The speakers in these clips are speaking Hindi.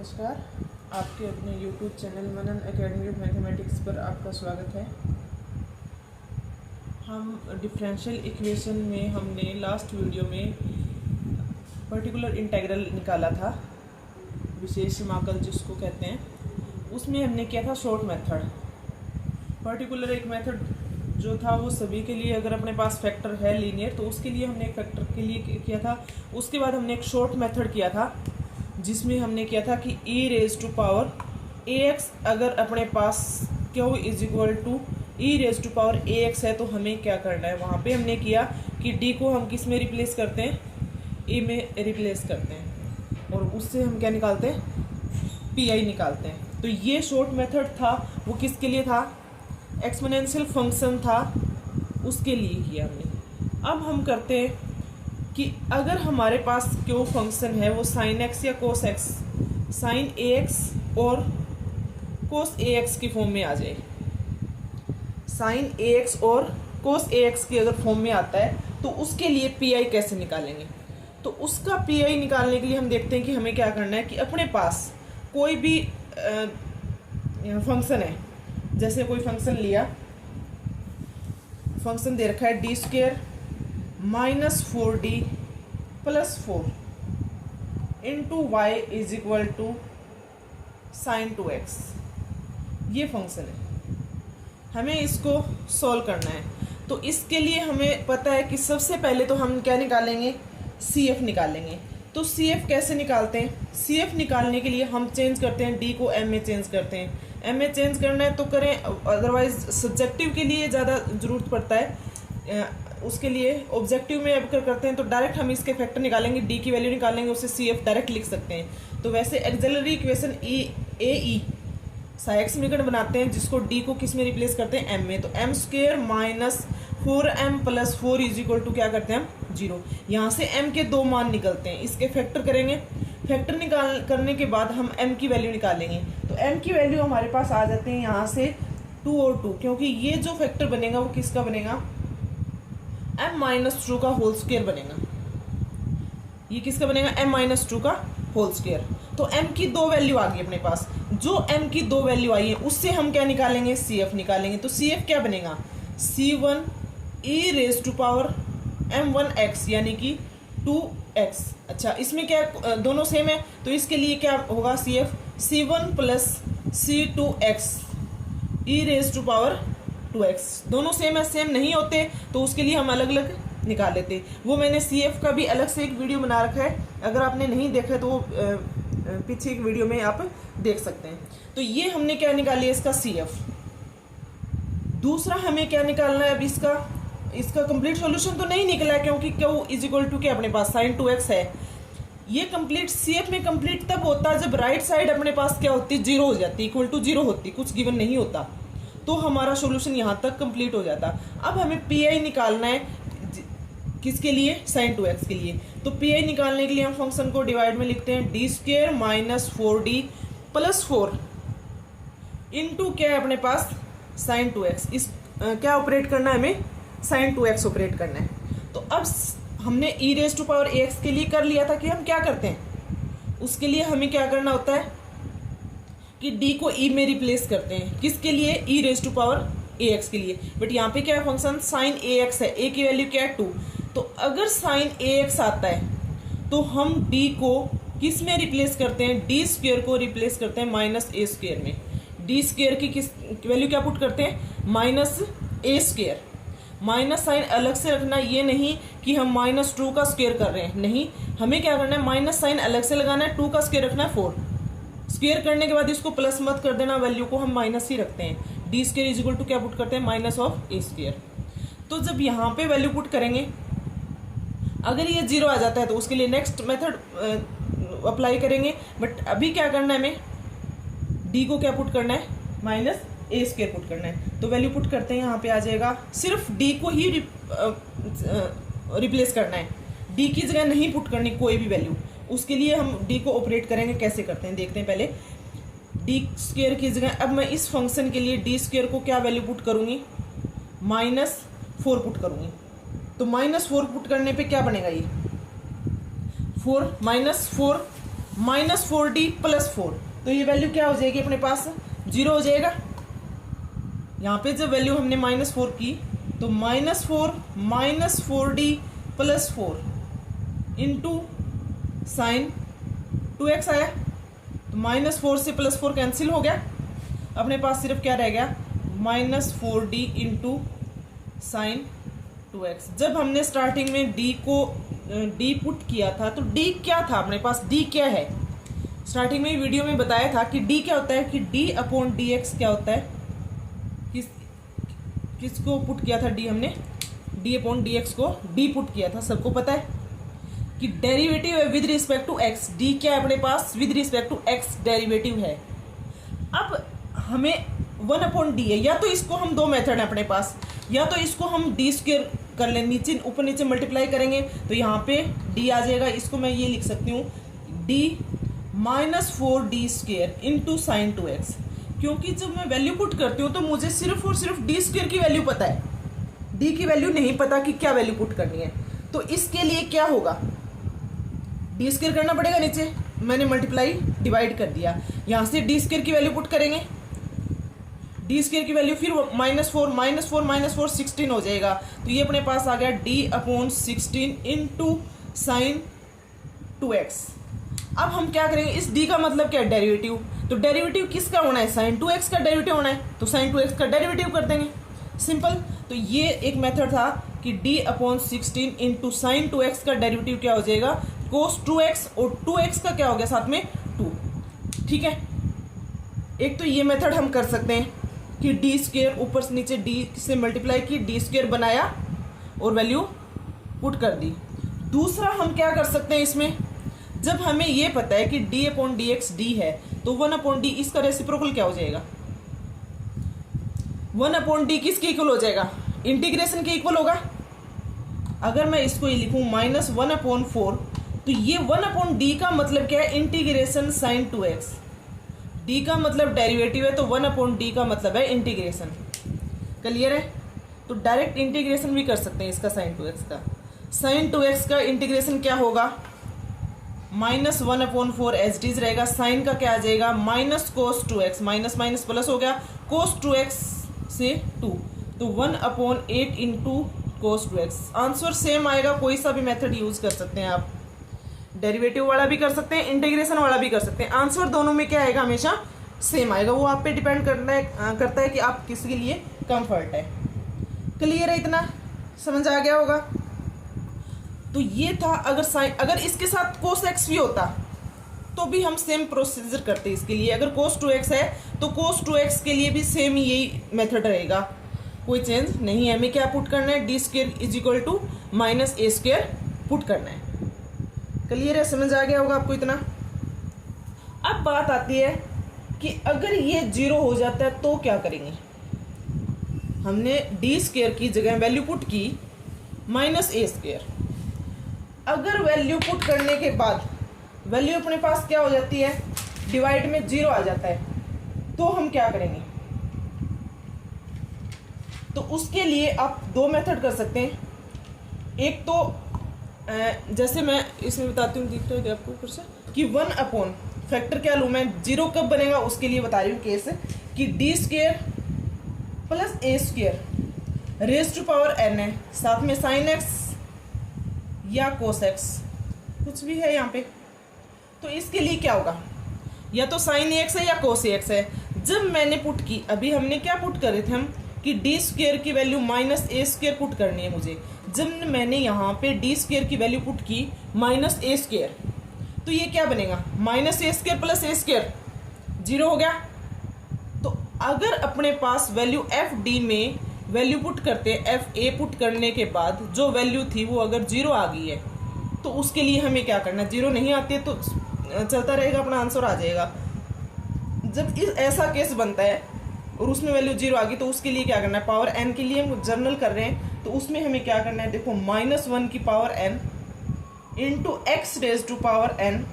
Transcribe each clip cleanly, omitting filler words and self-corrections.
नमस्कार। आपके अपने YouTube channel Manan academy of mathematics पर आपका स्वागत है। हम डिफरेंशियल इक्वेशन में हमने लास्ट वीडियो में पर्टिकुलर इंटीग्रल निकाला था, विशेष समाकल जिसको कहते हैं। उसमें हमने किया था शॉर्ट मेथड। पर्टिकुलर एक मेथड जो था वो सभी के लिए, अगर अपने पास फैक्टर है लीनियर तो उसके लिए हमने एक फैक्टर के लिए किया था। उसके बाद हमने एक शॉर्ट मेथड किया था जिसमें हमने किया था कि e raise to power ax अगर अपने पास q is equal to e raise to power ax है तो हमें क्या करना है। वहाँ पे हमने किया कि d को हम किस में रिप्लेस करते हैं, a में रिप्लेस करते हैं और उससे हम क्या निकालते हैं, pi निकालते हैं। तो ये शॉर्ट मेथड था, वो किसके लिए था, एक्सपोनेंशियल फंक्शन था, उसके लिए किया हमने। अब हम करते हैं कि अगर हमारे पास क्यों फंक्शन है वो साइन एक्स या कोस एक्स, साइन ए एक्स और कोस ए एक्स की फॉर्म में आ जाए, साइन ए एक्स और कोस ए एक्स की अगर फॉर्म में आता है तो उसके लिए पी आई कैसे निकालेंगे। तो उसका पी आई निकालने के लिए हम देखते हैं कि हमें क्या करना है कि अपने पास कोई भी फंक्शन है, जैसे कोई फंक्शन लिया, फंक्शन दे रखा है D square minus 4d plus 4 into Y is equal to sine 2x। ये फंक्शन है, हमें इसको सॉल्व करना है। तो इसके लिए हमें पता है कि सबसे पहले तो हम क्या निकालेंगे, CF निकालेंगे। तो CF कैसे निकालते हैं, CF निकालने के लिए हम चेंज करते हैं, D को M में चेंज करते हैं। M में चेंज करना है तो करें, अदरवाइज सब्जेक्टिव के लिए ज़्यादा ज़रूरत पड़ता है। उसके लिए ऑब्जेक्टिव में अगर करते हैं तो डायरेक्ट हम इसके फैक्टर निकालेंगे, डी की वैल्यू निकालेंगे, उससे CF डायरेक्ट लिख सकते हैं। तो वैसे axillary equation AE sine x समीकरण बनाते हैं जिसको डी को किस में रिप्लेस करते हैं, M में। तो m square minus 4m plus 4 is equal to क्या करते हैं हम, 0। यहाँ से m के दो मान निकलते हैं, इसके फैक्टर करेंगे। फैक्टर करने के बाद हम m की वैल्यू निकालेंगे। तो m की वैल्यू हमारे पास आ जाते हैं यहाँ से 2 और 2, क्योंकि ये जो फैक्टर बनेगा वो किसका बनेगा, m माइनस 2 का होल स्क्वायर बनेगा। ये किसका बनेगा, m माइनस 2 का होल स्क्वायर। तो m की दो वैल्यू आ गई अपने पास। जो m की दो वैल्यू आई है उससे हम क्या निकालेंगे, CF निकालेंगे। तो CF क्या बनेगा, C1 e raise to power m1x यानी कि 2x। अच्छा, इसमें क्या दोनों सेम है तो इसके लिए क्या होगा, CF C1 plus C2x e raise to power 2x। दोनों सेम है, सेम नहीं होते तो उसके लिए हम अलग अलग निकाल लेते। वो मैंने CF का भी अलग से एक वीडियो बना रखा है, अगर आपने नहीं देखा है तो वो पीछे एक वीडियो में आप देख सकते हैं। तो ये हमने क्या निकाली है, इसका CF। दूसरा हमें क्या निकालना है, अब इसका कंप्लीट सॉल्यूशन तो नहीं निकला है क्योंकि क्यू इज इक्वल टू क्या अपने पास साइन 2x है। ये कंप्लीट CF में कंप्लीट तब होता है जब राइट साइड अपने पास क्या होती है, 0 हो जाती, इक्वल टू 0 होती, कुछ गिवन नहीं होता, तो हमारा सॉल्यूशन यहाँ तक कंप्लीट हो जाता। अब हमें PI निकालना है, किसके लिए, साइन 2x के लिए। तो PI निकालने के लिए हम फंक्शन को डिवाइड में लिखते हैं, D square minus 4d plus 4 into क्या है अपने पास, साइन 2x। इस क्या ऑपरेट करना है हमें, साइन 2x ऑपरेट करना है। तो अब हमने e raise to power ax के लिए कर लिया था कि हम क्या करते हैं, उसके लिए हमें क्या करना होता है कि d को e में रिप्लेस करते हैं, किसके लिए, e raise to power ax के लिए। बट यहाँ पे क्या है, फंक्शन साइन ax है, a की वैल्यू क्या है 2। तो अगर साइन ax आता है तो हम d को किस में रिप्लेस करते हैं, डी स्क्वेयर को रिप्लेस करते हैं माइनस a स्क्वेयर में। डी स्क्वेयर की किस वैल्यू क्या पुट करते हैं, minus a square. Minus sign अलग से रखना, ये नहीं कि हम माइनस 2 का स्क्वेयर कर रहे हैं, नहीं, हमें क्या करना है, माइनस साइन अलग से लगाना है, 2 का स्क्वेयर रखना है 4। स्क्वेयर करने के बाद इसको प्लस मत कर देना, वैल्यू को हम माइनस ही रखते हैं। D square is equal to क्या पुट करते हैं, माइनस ऑफ ए स्क्वेयर। तो जब यहाँ पे वैल्यू पुट करेंगे, अगर ये 0 आ जाता है तो उसके लिए नेक्स्ट मेथड अप्लाई करेंगे। बट अभी क्या करना है हमें, डी को क्या पुट करना है, माइनस ए स्क्वेयर पुट करना है। तो वैल्यू पुट करते हैं, यहाँ पे आ जाएगा, सिर्फ डी को ही रिप्लेस करना है, डी की जगह नहीं पुट करनी कोई भी वैल्यू। उसके लिए हम डी को ऑपरेट करेंगे, कैसे करते हैं देखते हैं। पहले डी स्क्वेयर की जगह अब मैं इस फंक्शन के लिए डी स्क्वेयर को क्या वैल्यू पुट करूंगी, -4 पुट करूंगी। तो -4 पुट करने पे क्या बनेगा, ये 4 -4 -4d + 4, तो ये वैल्यू क्या हो जाएगी अपने पास, 0 हो जाएगा। यहाँ पे जब वैल्यू हमने -4 की तो -4d + 4 इंटू साइन 2x आया, तो -4 से +4 कैंसिल हो गया, अपने पास सिर्फ क्या रह गया, -4d इंटू साइन 2x। जब हमने स्टार्टिंग में d पुट किया था तो d क्या था अपने पास, d क्या है, स्टार्टिंग में वीडियो में बताया था कि d क्या होता है, कि d/dx क्या होता है, किसको पुट किया था d हमने, d/dx को d पुट किया था, सबको पता है कि डेरिवेटिव है with respect to x, d क्या है अपने पास, with respect to x derivative है। अब हमें 1/d है, या तो इसको हम दो मेथड है अपने पास, या तो इसको हम d² कर लें, नीचे ऊपर नीचे मल्टीप्लाई करेंगे तो यहाँ पे d आ जाएगा, इसको मैं ये लिख सकती हूँ d -4d² into sine 2x, क्योंकि जब मैं वैल्यू पुट करती हूँ तो मुझे सिर्फ और सिर्फ d² की वैल्यू पता है, d की वैल्यू नहीं पता कि क्या वैल्यू पुट करनी है। तो इसके लिए क्या होगा, d² करना पड़ेगा, नीचे मैंने मल्टीप्लाई डिवाइड कर दिया, यहाँ से d² की वैल्यू पुट करेंगे, d² की वैल्यू फिर -4 16 हो जाएगा, तो ये अपने पास आ गया d/16 इंटू साइन 2x। अब हम क्या करेंगे, इस d का मतलब क्या है, डेरिवेटिव, तो डेरिवेटिव किसका होना है, साइन 2x का डेरिवेटिव होना है, तो साइन 2x का डेरिवेटिव कर देंगे, सिंपल। तो ये एक मेथड था कि d/16 इंटू साइन 2x का डेरिवेटिव क्या हो जाएगा, कोस 2x, और 2x का क्या हो गया साथ में 2, ठीक है। एक तो ये मेथड हम कर सकते हैं कि d² ऊपर से नीचे d से मल्टीप्लाई की, d² बनाया और वैल्यू पुट कर दी। दूसरा हम क्या कर सकते हैं इसमें, जब हमें ये पता है कि d/dx d है तो 1/d इसका रेसिप्रोकल क्या हो जाएगा, 1/d किसके इक्वल हो जाएगा, इंटीग्रेशन के इक्वल होगा। अगर मैं इसको ये लिखूं -1/4, तो ये 1/d का मतलब क्या है, इंटीग्रेशन साइन 2x, d का मतलब डेरिवेटिव है तो 1/d का मतलब है इंटीग्रेशन, क्लियर है। तो डायरेक्ट इंटीग्रेशन भी कर सकते हैं इसका साइन 2x का, साइन 2x का इंटीग्रेशन क्या होगा, -1/4 एज इट इज रहेगा, साइन का क्या आ जाएगा, -cos 2x, minus minus plus हो गया, cos 2x से 2, तो 1/8 into cos 2x। Answer same आएगा, कोई सा भी मेथड यूज कर सकते हैं आप, डेरिवेटिव वाला भी कर सकते हैं, इंटीग्रेशन वाला भी कर सकते हैं, आंसर दोनों में क्या आएगा, हमेशा सेम आएगा, वो आप पे डिपेंड करता है कि आप किसके लिए कंफर्ट है। क्लियर है, इतना समझ आ गया होगा। तो ये था, अगर इसके साथ cos x भी होता तो भी हम सेम प्रोसीजर करते इसके लिए, अगर cos 2x है तो cos 2x के लिए भी सेम यही मेथड रहेगा, कोई चेंज नहीं है। हमें क्या पुट करना है, d² = -a² पुट करना है। क्लियर है, समझ आ गया होगा आपको इतना। अब बात आती है कि अगर ये 0 हो जाता है तो क्या करेंगे, हमने d² की जगह वैल्यू पुट की -a², अगर वैल्यू पुट करने के बाद वैल्यू अपने पास क्या हो जाती है, डिवाइड में 0 आ जाता है, तो हम क्या करेंगे, तो उसके लिए आप दो मेथड कर सकते हैं। एक तो जैसे मैं इसमें बताती हूँ, दिख रहा है आपको ऊपर से, कि 1/ फैक्टर क्या लूँ मैं, 0 कब बनेगा उसके लिए बता रही हूँ केस, कि d² + a² rays to power n है, साथ में साइन x या cos x कुछ भी है यहाँ पे, तो इसके लिए क्या होगा, या तो साइन x है या cos x है। जब मैंने पुट की, अभी हमने क्या पुट करे थे हम, कि d² की वैल्यू -a² पुट करनी है मुझे, जब मैंने यहाँ पे d² की वैल्यू पुट की -a², तो ये क्या बनेगा, -a² + a², 0 हो गया। तो अगर अपने पास वैल्यू fd में वैल्यू पुट करते, fa पुट करने के बाद जो वैल्यू थी वो अगर 0 आ गई है, तो उसके लिए हमें क्या करना है, 0 नहीं आती है तो चलता रहेगा, अपना आंसर आ जाएगा। जब ऐसा केस बनता है और उसमें वैल्यू 0 आ गई, तो उसके लिए क्या करना है, पावर n के लिए हम जर्नल कर रहे हैं, तो उसमें हमें क्या करना है, देखो -1 की power n into x raise to power n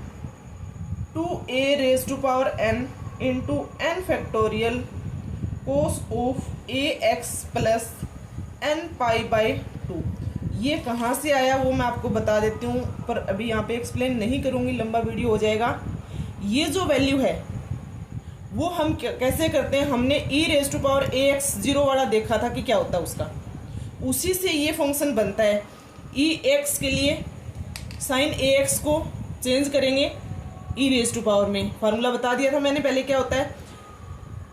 to a raise to power n into n factorial cos of ax plus n pi by 2। ये कहाँ से आया वो मैं आपको बता देती हूँ, पर अभी यहाँ पे एक्सप्लेन नहीं करूँगी, लंबा वीडियो हो जाएगा। ये जो वैल्यू है वो हम कैसे करते हैं, हमने e⁻ax 0 वाला देखा था कि क्या होता है उसका, उसी से ये फंक्शन बनता है। ex के लिए sin ax को चेंज करेंगे e⁻ में, फार्मूला बता दिया था मैंने पहले क्या होता है।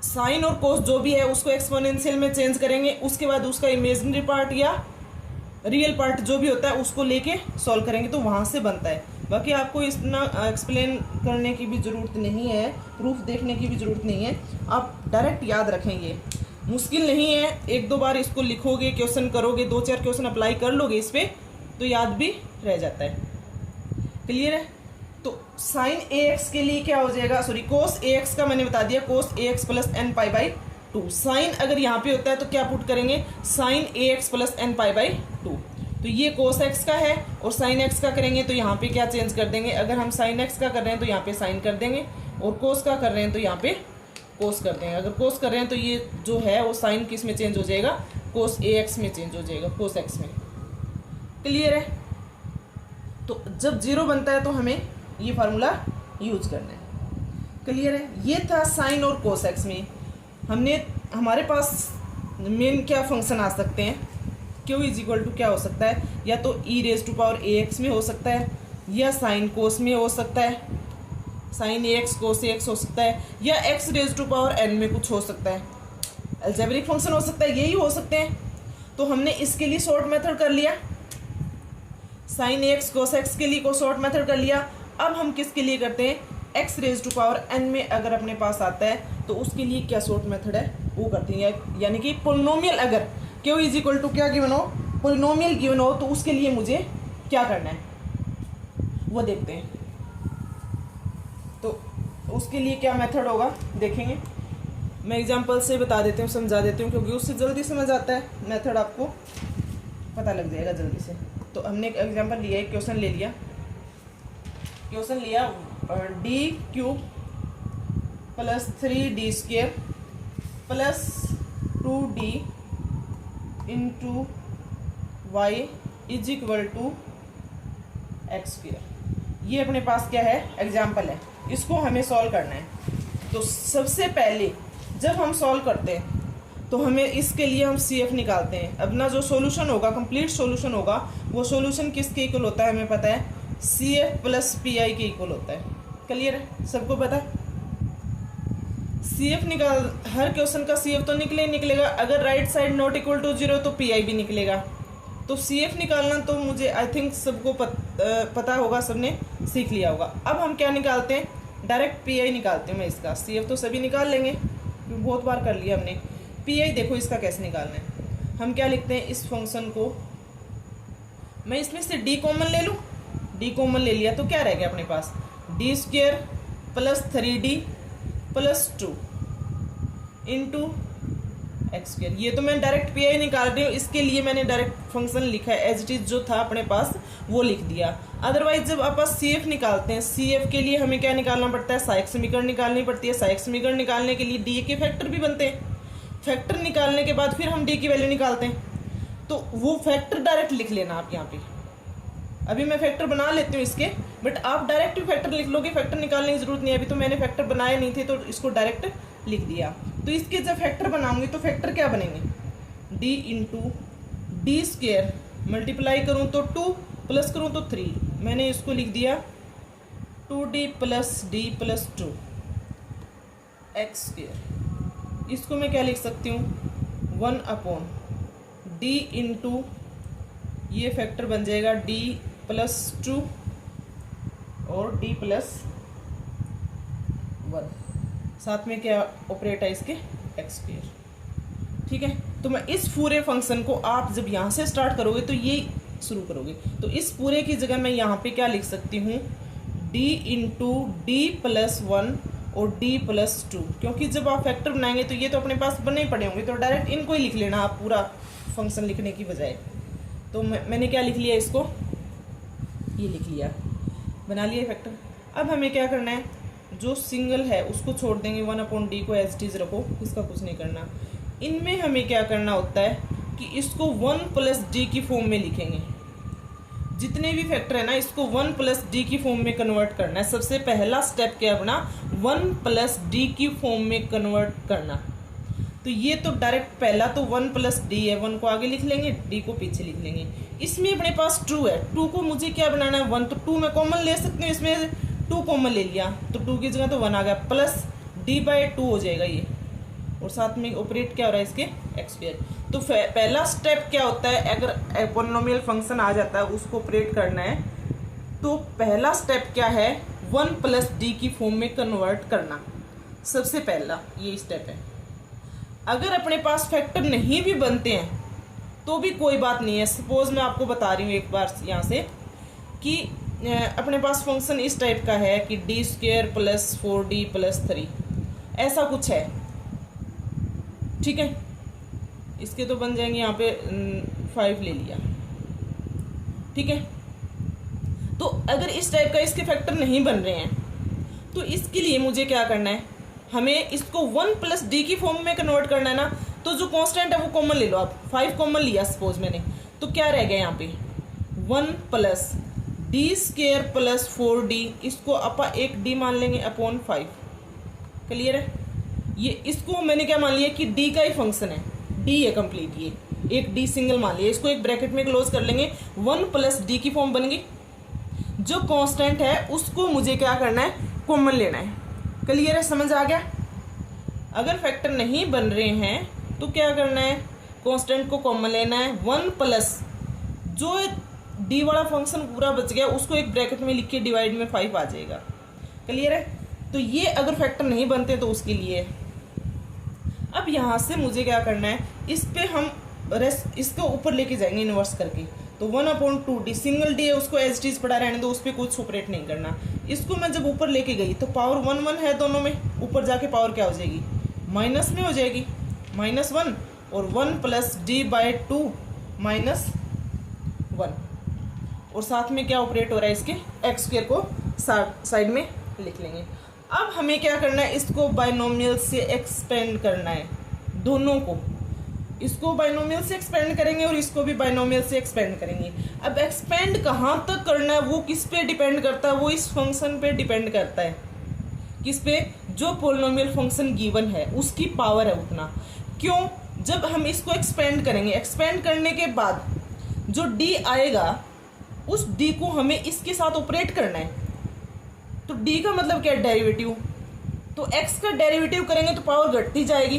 साइन और कोस जो भी है उसको एक्सपोनेंशियल में चेंज करेंगे, उसके बाद उसका इमेजिनरी पार्ट या रियल पार्ट जो भी होता है उसको लेके सॉल्व करेंगे, तो वहाँ से बनता है। बाकी आपको इतना एक्सप्लेन करने की भी ज़रूरत नहीं है, प्रूफ देखने की भी ज़रूरत नहीं है, आप डायरेक्ट याद रखेंगे, मुश्किल नहीं है। 1-2 बार इसको लिखोगे, क्वेश्चन करोगे, 2-4 क्वेश्चन अप्लाई कर लोगे इस पर, तो याद भी रह जाता है। क्लियर है? तो साइन ax के लिए क्या हो जाएगा, सॉरी कोस ax का मैंने बता दिया, कोस ax प्लस n π/2। साइन अगर यहाँ पे होता है तो क्या पुट करेंगे, साइन ax प्लस n π/2। तो ये कोस x का है और साइन x का करेंगे तो यहाँ पे क्या चेंज कर देंगे, अगर हम साइन x का कर रहे हैं तो यहाँ पे साइन कर देंगे, और कोस का कर रहे हैं तो यहाँ पे कोस कर देंगे। अगर कोस कर रहे हैं तो ये जो है वो साइन किस में चेंज हो जाएगा, कोस ax में चेंज हो जाएगा, कोस x में। क्लियर है? तो जब 0 बनता है तो हमें ये फार्मूला यूज करना है। क्लियर है? ये था साइन और कोस एक्स में। हमारे पास मेन क्या फंक्शन आ सकते हैं, क्यू इज इक्वल टू क्या हो सकता है, या तो e⁻ax में हो सकता है, या साइन कोस में हो सकता है, साइन ax कोस ax हो सकता है, या x⁻n में कुछ हो सकता है, अलजेब्रिक फंक्शन हो सकता है, यही हो सकते हैं। तो हमने इसके लिए शॉर्ट मेथड कर लिया, साइन ax कोस x के लिए को शॉर्ट मेथड कर लिया। अब हम किसके लिए करते हैं, x⁻n में अगर अपने पास आता है तो उसके लिए क्या शॉर्ट मेथड है वो करते हैं, यानी कि पोलिनोमियल अगर क्यू इज इक्वल टू क्या गिवन हो, पोलिनोमियल गिवन हो, तो उसके लिए मुझे क्या करना है वो देखते हैं। तो उसके लिए क्या मेथड होगा देखेंगे, मैं एग्जांपल से बता देती हूँ, समझा देती हूँ, क्योंकि उससे जल्दी समझ आता है, मेथड आपको पता लग जाएगा जल्दी से। तो हमने एक एग्जांपल लिया, एक क्वेश्चन ले लिया, क्वेश्चन लिया d³ plus 3d² plus 2d into y is equal to x²। ये अपने पास क्या है, एग्जाम्पल है, इसको हमें सॉल्व करना है। तो सबसे पहले जब हम सॉल्व करते हैं तो हमें इसके लिए हम CF निकालते हैं। अपना जो सॉल्यूशन होगा, कंप्लीट सॉल्यूशन होगा, वो सॉल्यूशन किसके इक्वल होता है हमें पता है, CF प्लस PI के इक्वल होता है। क्लियर है? सबको पता है? CF निकाल, हर क्वेश्चन का CF तो निकलेगा, अगर right side not equal to 0 तो PI भी निकलेगा। तो CF निकालना तो मुझे आई थिंक सबको पता होगा, सबने सीख लिया होगा। अब हम क्या निकालते हैं, डायरेक्ट PI निकालते हैं मैं इसका, CF तो सभी निकाल लेंगे, बहुत बार कर लिया हमने। PI देखो इसका कैसे निकालना है, हम क्या लिखते हैं, इस फंक्शन को मैं इसमें से d कॉमन ले लूँ, d कॉमन ले लिया तो क्या रह गया अपने पास, d² plus 3d plus 2 into x²। ये तो मैं डायरेक्ट PI निकाल रही हूँ, इसके लिए मैंने डायरेक्ट फंक्शन लिखा है, एज इट इज जो था अपने पास वो लिख दिया। अदरवाइज जब आप CF निकालते हैं, CF के लिए हमें क्या निकालना पड़ता है, सहायक समीकरण निकालनी पड़ती है। सहायक समीकरण निकालने के लिए d के फैक्टर भी बनते हैं, फैक्टर निकालने के बाद फिर हम d की वैल्यू निकालते हैं। तो वो फैक्टर डायरेक्ट लिख लेना आप यहाँ पे, अभी मैं फैक्टर बना लेती हूँ इसके, बट आप डायरेक्ट भी फैक्टर लिख लोगे, फैक्टर निकालने की जरूरत नहीं है। अभी तो मैंने फैक्टर बनाए नहीं थे तो इसको डायरेक्ट लिख दिया। तो इसके जब फैक्टर बनाऊंगी तो फैक्टर क्या बनेंगे, d इंटू d² मल्टीप्लाई करूँ तो 2 प्लस करूँ तो 3, मैंने इसको लिख दिया 2d plus d plus 2 x²। इसको मैं क्या लिख सकती हूँ, 1/d इंटू ये फैक्टर बन जाएगा d प्लस 2 और d प्लस 1, साथ में क्या ऑपरेट है इसके, x²। ठीक है? तो मैं इस पूरे फंक्शन को आप जब यहाँ से स्टार्ट करोगे तो ये शुरू करोगे, तो इस पूरे की जगह मैं यहाँ पे क्या लिख सकती हूँ, d इंटू d प्लस 1 और d प्लस 2, क्योंकि जब आप फैक्टर बनाएंगे तो ये तो अपने पास बने ही पड़े होंगे, तो डायरेक्ट इनको ही लिख लेना आप पूरा फंक्शन लिखने की बजाय। तो मैंने क्या लिख लिया, इसको ये लिख लिया, बना लिया फैक्टर। अब हमें क्या करना है, जो सिंगल है उसको छोड़ देंगे, 1/d को एज इट इज रखो, इसका कुछ नहीं करना। इनमें हमें क्या करना होता है कि इसको 1 प्लस d की फॉर्म में लिखेंगे। जितने भी फैक्टर है ना इसको 1 प्लस डी की फॉर्म में कन्वर्ट करना है। सबसे पहला स्टेप क्या है अपना, 1 प्लस डी की फॉर्म में कन्वर्ट करना। तो ये तो डायरेक्ट पहला तो 1 प्लस डी है, 1 को आगे लिख लेंगे, डी को पीछे लिख लेंगे। इसमें अपने पास 2 है, 2 को मुझे क्या बनाना है 1, तो 2 में कॉमन ले सकते हैं, इसमें 2 कॉमन ले लिया तो 2 की जगह तो 1 आ गया, प्लस डी बाई 2 हो जाएगा ये, और साथ में ऑपरेट क्या हो रहा है इसके एक्स स्क्वायर। तो पहला स्टेप क्या होता है, अगर पॉलिनोमियल फंक्शन आ जाता है उसको ऑपरेट करना है, तो पहला स्टेप क्या है 1 प्लस डी की फॉर्म में कन्वर्ट करना। सबसे पहला ये स्टेप है। अगर अपने पास फैक्टर नहीं भी बनते हैं तो भी कोई बात नहीं है। सपोज मैं आपको बता रही हूँ एक बार यहाँ से कि अपने पास फंक्शन इस टाइप का है कि D square plus 4d plus 3 ऐसा कुछ है, ठीक है। इसके तो बन जाएंगे यहाँ पे 5 ले लिया, ठीक है। तो अगर इस टाइप का इसके फैक्टर नहीं बन रहे हैं तो इसके लिए मुझे क्या करना है, हमें इसको 1 प्लस डी की फॉर्म में कन्वर्ट करना है ना। तो जो कांस्टेंट है वो कॉमन ले लो आप, 5 कॉमन लिया सपोज मैंने, तो क्या रह गया यहाँ पे 1 plus D square plus 4d, इसको अपा एक डी मान लेंगे अपॉन 5। क्लियर है। ये इसको मैंने क्या मान लिया कि डी का ही फंक्शन है, डी है कंप्लीट, ये एक डी सिंगल मान लिया, इसको एक ब्रैकेट में क्लोज कर लेंगे, 1 प्लस डी की फॉर्म बन गई। जो कांस्टेंट है उसको मुझे क्या करना है कॉमन लेना है। क्लियर है, समझ आ गया। अगर फैक्टर नहीं बन रहे हैं तो क्या करना है, कांस्टेंट को कॉमन लेना है, 1 प्लस जो डी वाला फंक्शन पूरा बच गया उसको एक ब्रैकेट में लिख के डिवाइड में 5 आ जाएगा। क्लियर है। तो ये अगर फैक्टर नहीं बनते तो उसके लिए। अब यहाँ से मुझे क्या करना है, इस पे हम इसको ऊपर लेके जाएंगे इन्वर्स करके। तो 1/2d सिंगल डी है उसको एज टीज पड़ा रहने दो, उस पर कुछ ऑपरेट नहीं करना। इसको मैं जब ऊपर लेके गई तो पावर 1 1 है दोनों में, ऊपर जाके पावर क्या हो जाएगी माइनस में हो जाएगी, -1 और 1 प्लस डी बाई 2 -1, और साथ में क्या ऑपरेट हो रहा है इसके एक्स स्क्वायर को साइड में लिख लेंगे। अब हमें क्या करना है, इसको बाइनोमियल से एक्सपेंड करना है, दोनों को। इसको बाइनोमियल से एक्सपेंड करेंगे और इसको भी बाइनोमियल से एक्सपेंड करेंगे। अब एक्सपेंड कहाँ तक करना है वो किस पे डिपेंड करता है, वो इस फंक्शन पे डिपेंड करता है। किस पे, जो पोलिनोमियल फंक्शन गिवन है उसकी पावर है उतना। क्यों, जब हम इसको एक्सपेंड करेंगे, एक्सपेंड करने के बाद जो डी आएगा उस डी को हमें इसके साथ ऑपरेट करना है। तो डी का मतलब क्या है, डेरिवेटिव। तो एक्स का डेरिवेटिव करेंगे तो पावर घटती जाएगी,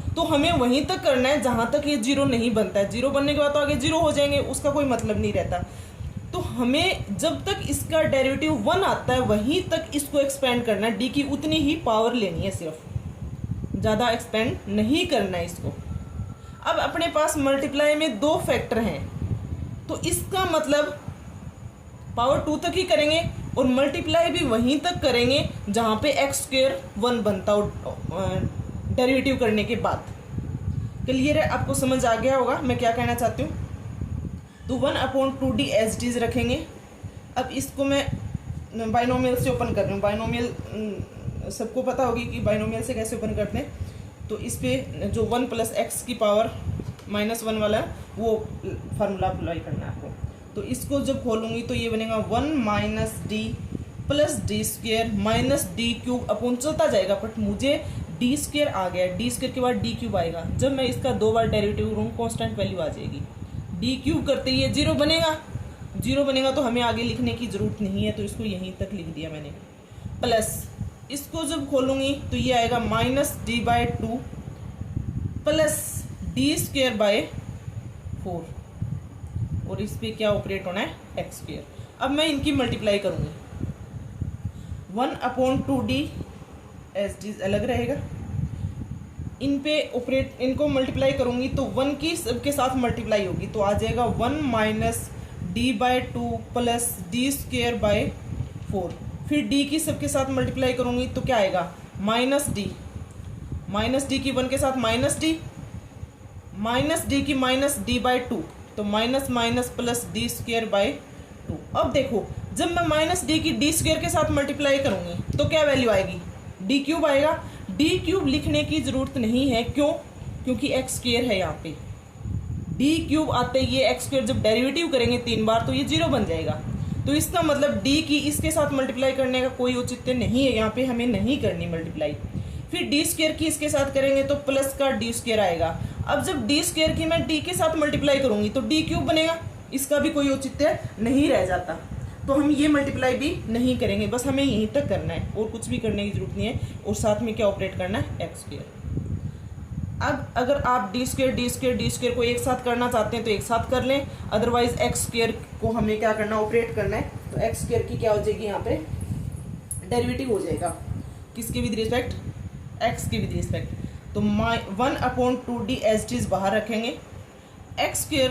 तो हमें वहीं तक करना है जहां तक ये 0 नहीं बनता है। 0 बनने के बाद तो आगे 0 हो जाएंगे, उसका कोई मतलब नहीं रहता। तो हमें जब तक इसका डेरिवेटिव 1 आता है वहीं तक इसको एक्सपेंड करना है, डी की उतनी ही पावर लेनी है, सिर्फ ज़्यादा एक्सपेंड नहीं करना है इसको। अब अपने पास मल्टीप्लाई में 2 फैक्टर हैं, तो इसका मतलब पावर 2 तक ही करेंगे और मल्टीप्लाई भी वहीं तक करेंगे जहाँ पे एक्स स्क्वायर 1 बनता हो डेरिवेटिव करने के बाद। क्लियर है, आपको समझ आ गया होगा मैं क्या कहना चाहती हूँ। तो 1/2d एज इट इज रखेंगे। अब इसको मैं बाइनोमियल से ओपन कर रही हूँ। बाइनोमियल सबको पता होगी कि बाइनोमियल से कैसे ओपन करते हैं। तो इस पे जो 1 प्लस एक्स की पावर -1 वाला वो फार्मूला अप्लाई करना है आपको। तो इसको जब खोलूंगी तो ये बनेगा 1 minus D plus D square minus D cube upon चलता जाएगा, बट मुझे डी स्क्वेयर आ गया, डी स्क्वेयर के बाद डी क्यूब आएगा। जब मैं इसका 2 बार डेरिवेटिव करूँ कांस्टेंट वैल्यू आ जाएगी। डी क्यूब करते ही 0 बनेगा, 0 बनेगा तो हमें आगे लिखने की जरूरत नहीं है, तो इसको यहीं तक लिख दिया मैंने। प्लस इसको जब खोलूंगी तो ये आएगा -d/2 plus D square by 4, और इस पे क्या ऑपरेट होना है एक्स स्क्वेयर। अब मैं इनकी मल्टीप्लाई करूंगी, 1/2d एज इट इज अलग रहेगा, इन पे ऑपरेट इनको मल्टीप्लाई करूंगी तो 1 की सबके साथ मल्टीप्लाई होगी, तो आ जाएगा 1 minus d/2 plus D square by 4। फिर d की सबके साथ मल्टीप्लाई करूंगी तो क्या आएगा -d की 1 के साथ -d की माइनस d/2, तो minus minus plus D square by 2। अब देखो जब मैं -d की डी स्क्वेयर के साथ मल्टीप्लाई करूंगी तो क्या वैल्यू आएगी, डी क्यूब आएगा। डी क्यूब लिखने की जरूरत नहीं है, क्यों, क्योंकि एक्स स्क्वेयर है यहाँ पे, डी क्यूब आते ये एक्स स्क्वायर जब डेरिवेटिव करेंगे 3 बार तो ये 0 बन जाएगा। तो इसका मतलब डी की इसके साथ मल्टीप्लाई करने का कोई औचित्य नहीं है, यहाँ पे हमें नहीं करनी मल्टीप्लाई। फिर डी स्क्वायर की इसके साथ करेंगे तो प्लस का डी स्क्वायर आएगा। अब जब डी स्क्वायर की मैं डी के साथ मल्टीप्लाई करूंगी तो डी क्यूब बनेगा, इसका भी कोई औचित्य नहीं रह जाता। तो हम ये मल्टीप्लाई भी नहीं करेंगे, बस हमें यहीं तक करना है और कुछ भी करने की जरूरत नहीं है। और साथ में क्या ऑपरेट करना है, एक्स स्क्वायर। अब अगर आप डी स्क्वायर को एक साथ करना चाहते हैं तो एक साथ कर लें, अदरवाइज एक्स स्क्वायर को हमें क्या करना, ऑपरेट करना है। तो एक्स स्क्वायर की क्या हो जाएगी, यहाँ पे डेरिवेटिव हो जाएगा, किसके विद रिस्पेक्ट, एक्स के विद रिस्पेक्ट। तो 1/2d एज इट इज बाहर रखेंगे, एक्स स्क्वायर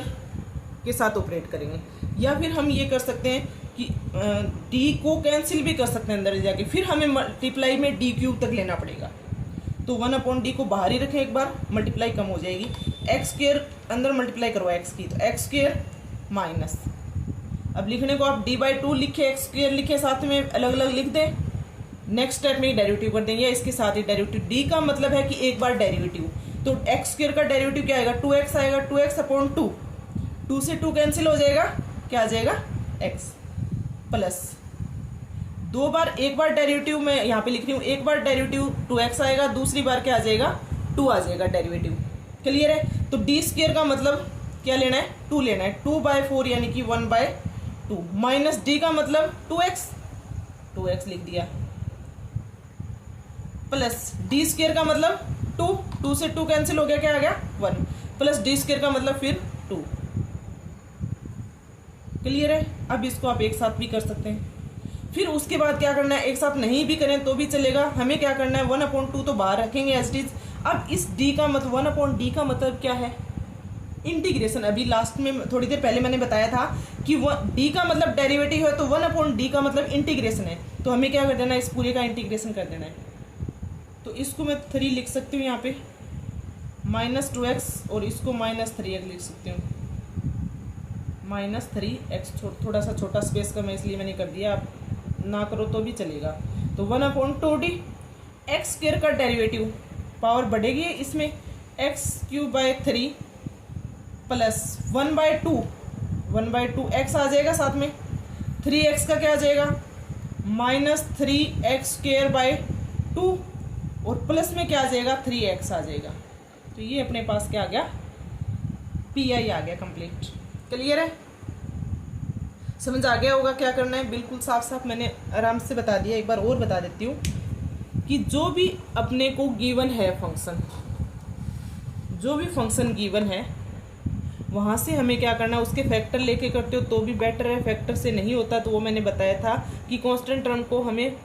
के साथ ऑपरेट करेंगे। या फिर हम ये कर सकते हैं कि डी को कैंसिल भी कर सकते हैं अंदर जाके, फिर हमें मल्टीप्लाई में डी क्यूब तक लेना पड़ेगा। तो 1/d को बाहर ही रखें एक बार, मल्टीप्लाई कम हो जाएगी। एक्स स्क्वायर अंदर मल्टीप्लाई करो एक्स की, तो एक्स स्क्वायर माइनस, अब लिखने को आप d/2 लिखे, एक्स स्क्वायर लिखे, साथ में अलग अलग लिख दें। नेक्स्ट स्टेप में डेरिवेटिव कर देंगे, इसके साथ ही डेरिवेटिव। डी का मतलब है कि एक बार डेरिवेटिव, तो एक्स स्क्वायर का डेरिवेटिव क्या आएगा, 2x आएगा, 2x/2, 2 से 2 कैंसिल हो जाएगा, क्या आ जाएगा, x प्लस दो बार, एक बार डेरिवेटिव में यहाँ पे लिख रही हूँ, एक बार डेरिवेटिव 2x आएगा, दूसरी बार क्या आ जाएगा, 2 आ जाएगा डेरिवेटिव। क्लियर है। तो डी स्क्वायर का मतलब क्या लेना है, 2 लेना है, 2/4 यानी कि 1/2, माइनस डी का मतलब 2x लिख दिया, प्लस डी स्क्वायर का मतलब 2 से 2 कैंसिल हो गया, क्या आ गया, 1, प्लस डी स्क्वायर का मतलब फिर 2। क्लियर है। अब इसको आप एक साथ भी कर सकते हैं। फिर उसके बाद क्या करना है, एक साथ नहीं भी करें तो भी चलेगा, हमें क्या करना है, 1/2 तो बाहर रखेंगे एज इट इज। अब इस d का मतलब 1/d का मतलब क्या है, इंटीग्रेशन। अभी लास्ट में थोड़ी देर पहले मैंने बताया था कि d का मतलब डेरिवेटिव है, तो 1/d का मतलब इंटीग्रेशन है। तो हमें क्या कर देना है, इस पूरे का इंटीग्रेशन कर देना है। तो इसको मैं 3 लिख सकती हूँ यहाँ पे, -2x, और इसको -3x लिख सकती हूँ, -3x। थोड़ा सा छोटा स्पेस का मैं इसलिए मैंने कर दिया, आप ना करो तो भी चलेगा। तो 1/2d, एक्स स्क्वायर का डेरिवेटिव, पावर बढ़ेगी इसमें, x³ प्लस 1/2 x आ जाएगा, साथ में 3x का क्या आ जाएगा, -3x²/2, और प्लस में क्या आ जाएगा, 3x आ जाएगा। तो ये अपने पास क्या आ गया, PI आ गया कंप्लीट। क्लियर है, समझ आ गया होगा क्या करना है, बिल्कुल साफ साफ मैंने आराम से बता दिया। एक बार और बता देती हूँ कि जो भी अपने को गिवन है फंक्शन, जो भी फंक्शन गिवन है, वहाँ से हमें क्या करना है, उसके फैक्टर लेके करते हो तो भी बेटर है, फैक्टर से नहीं होता तो वो मैंने बताया था कि कांस्टेंट टर्म को हमें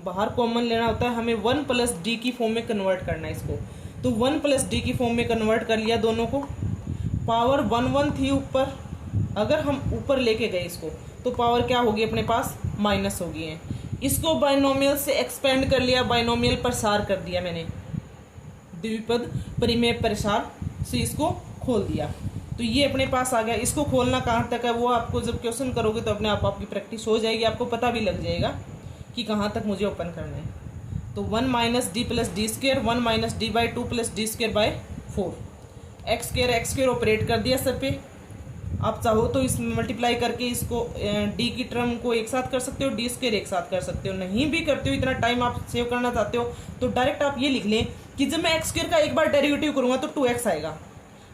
बाहर कॉमन लेना होता है, हमें 1 + d की फॉर्म में कन्वर्ट करना है इसको। तो 1 + d की फॉर्म में कन्वर्ट कर लिया दोनों को, पावर 1 थी ऊपर, अगर हम ऊपर लेके गए इसको तो पावर क्या होगी अपने पास, माइनस होगी है। इसको बाइनोमियल से एक्सपेंड कर लिया, बाइनोमियल प्रसार कर दिया मैंने, द्विपद परिमेय प्रसार से इसको खोल दिया। तो ये अपने पास आ गया। इसको खोलना कहाँ तक है वो आपको जब क्वेश्चन करोगे तो अपने आप आपकी प्रैक्टिस हो जाएगी, आपको पता भी लग जाएगा कि कहाँ तक मुझे ओपन करना है। तो 1 - d + d², 1 - d/2 + d²/4, x² operate कर दिया सर पे। आप चाहो तो इस मल्टीप्लाई करके इसको d की टर्म को एक साथ कर सकते हो, d² एक साथ कर सकते हो। नहीं भी करते हो, इतना टाइम आप सेव करना चाहते हो तो डायरेक्ट आप ये लिख लें कि जब मैं x² का एक बार डेरिवेटिव करूँगा तो 2x आएगा,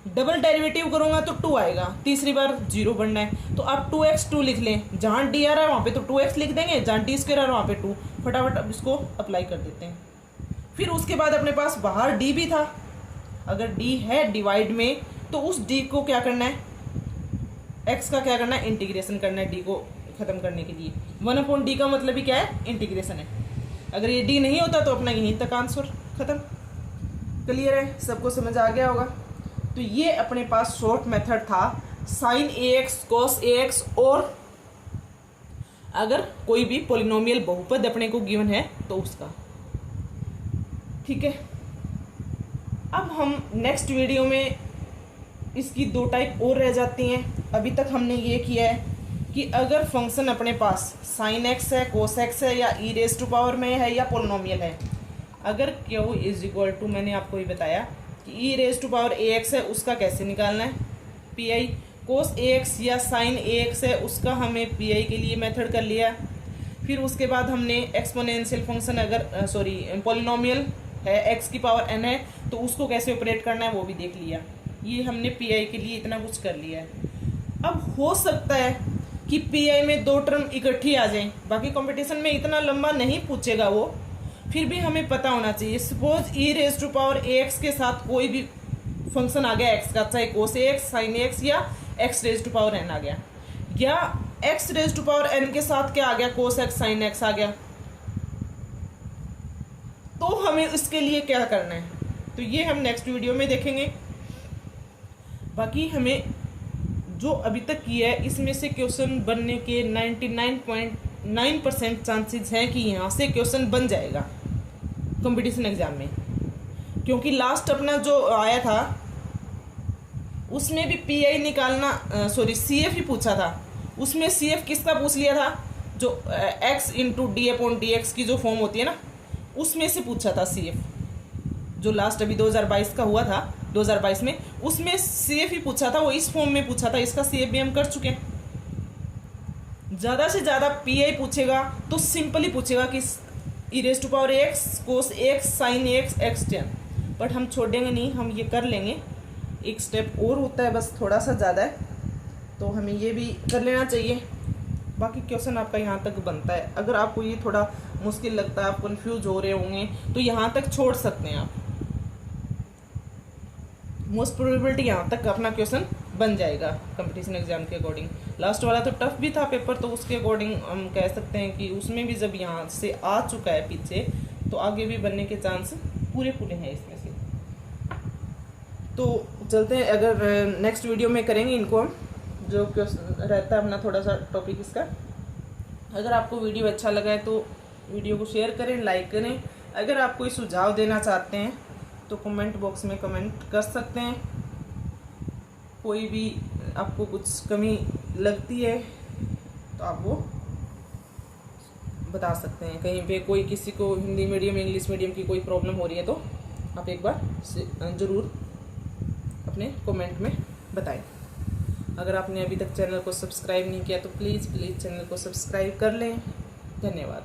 डबल डेरिवेटिव करूँगा तो 2 आएगा, तीसरी बार 0 बनना है तो आप 2x2 लिख लें। जहाँ d आ रहा है वहाँ पे तो 2x लिख देंगे, जहाँ d² आ रहा है वहाँ पे 2, फटाफट अब इसको अप्लाई कर देते हैं। फिर उसके बाद अपने पास बाहर d भी था, अगर d है डिवाइड में तो उस d को क्या करना है, x का क्या करना है, इंटीग्रेशन करना है d को ख़त्म करने के लिए। 1/d का मतलब ही क्या है, इंटीग्रेशन है। अगर ये d नहीं होता तो अपना यहीं तक आंसर ख़त्म। क्लियर है, सबको समझ आ गया होगा। तो ये अपने पास शॉर्ट मेथड था sin ax cos ax, और अगर कोई भी पॉलिनोमियल बहुपद अपने को गिवन है तो उसका। ठीक है, अब हम नेक्स्ट वीडियो में इसकी 2 टाइप और रह जाती हैं। अभी तक हमने ये किया है कि अगर फंक्शन अपने पास sin x है, cos x है, या e⁻ में है, या पॉलिनोमियल है। अगर q = मैंने आपको ये बताया कि e⁻ax है, उसका कैसे निकालना है, P I cos a x या साइन ए एक्स है उसका हमें पी आई के लिए मेथड कर लिया। फिर उसके बाद हमने एक्सपोनेंशियल फंक्शन अगर पॉलिनोमियल है एक्स की पावर एन है तो उसको कैसे ऑपरेट करना है वो भी देख लिया। ये हमने पी आई के लिए इतना कुछ कर लिया है। अब हो सकता है कि पी आई में दो टर्म इकट्ठी आ जाएं, बाकी कंपटीशन में इतना लंबा नहीं पूछेगा वो, फिर भी हमें पता होना चाहिए। Suppose E raise to power A X के साथ कोई भी फंक्शन आ गया एक्स का, चाहे cos a X, sine X या X raise to power N आ गया, या X raise to power N के साथ क्या आ गया, कोस एक्स साइन एक्स आ गया, तो हमें इसके लिए क्या करना है तो ये हम नेक्स्ट वीडियो में देखेंगे। बाकी हमें जो अभी तक किया है इसमें से क्वेश्चन बनने के 99.9% चांसेस हैं कि यहाँ से क्वेश्चन बन जाएगा कंपटीशन एग्जाम में, क्योंकि लास्ट अपना जो आया था उसमें भी पी आई निकालना सी एफ ही पूछा था। उसमें सी एफ किसका पूछ लिया था, जो x into D upon D x की जो फॉर्म होती है ना उसमें से पूछा था सी एफ, जो लास्ट अभी 2022 का हुआ था 2022 में, उसमें सी एफ ही पूछा था, वो इस फॉर्म में पूछा था। इसका सी एफ भी हम कर चुके हैं। ज़्यादा से ज़्यादा पी आई पूछेगा तो सिंपली पूछेगा कि E raise to power X cos X sine X X tan, but हम छोड़ेंगे नहीं, हम ये कर लेंगे। एक स्टेप और होता है, बस थोड़ा सा ज़्यादा है, तो हमें ये भी कर लेना चाहिए। बाकी क्वेश्चन आपका यहाँ तक बनता है। अगर आपको ये थोड़ा मुश्किल लगता है, आप कंफ्यूज हो रहे होंगे, तो यहाँ तक छोड़ सकते हैं आप। मोस्ट प्रोबेबिलिटी यहाँ तक अपना क्वेश्चन बन जाएगा कंपटीशन एग्जाम के अकॉर्डिंग। लास्ट वाला तो टफ भी था पेपर, तो उसके अकॉर्डिंग हम कह सकते हैं कि उसमें भी जब यहाँ से आ चुका है पीछे, तो आगे भी बनने के चांस पूरे हैं इसमें से। तो चलते हैं, अगर नेक्स्ट वीडियो में करेंगे इनको हम, जो क्वेश्चन रहता है अपना थोड़ा सा टॉपिक इसका। अगर आपको वीडियो अच्छा लगा है तो वीडियो को शेयर करें, लाइक करें। अगर आप कोई सुझाव देना चाहते हैं तो कमेंट बॉक्स में कमेंट कर सकते हैं। कोई भी आपको कुछ कमी लगती है तो आप वो बता सकते हैं। कहीं पे कोई किसी को हिंदी मीडियम इंग्लिश मीडियम की कोई प्रॉब्लम हो रही है तो आप एक बार ज़रूर अपने कमेंट में बताएं। अगर आपने अभी तक चैनल को सब्सक्राइब नहीं किया तो प्लीज़ चैनल को सब्सक्राइब कर लें। धन्यवाद।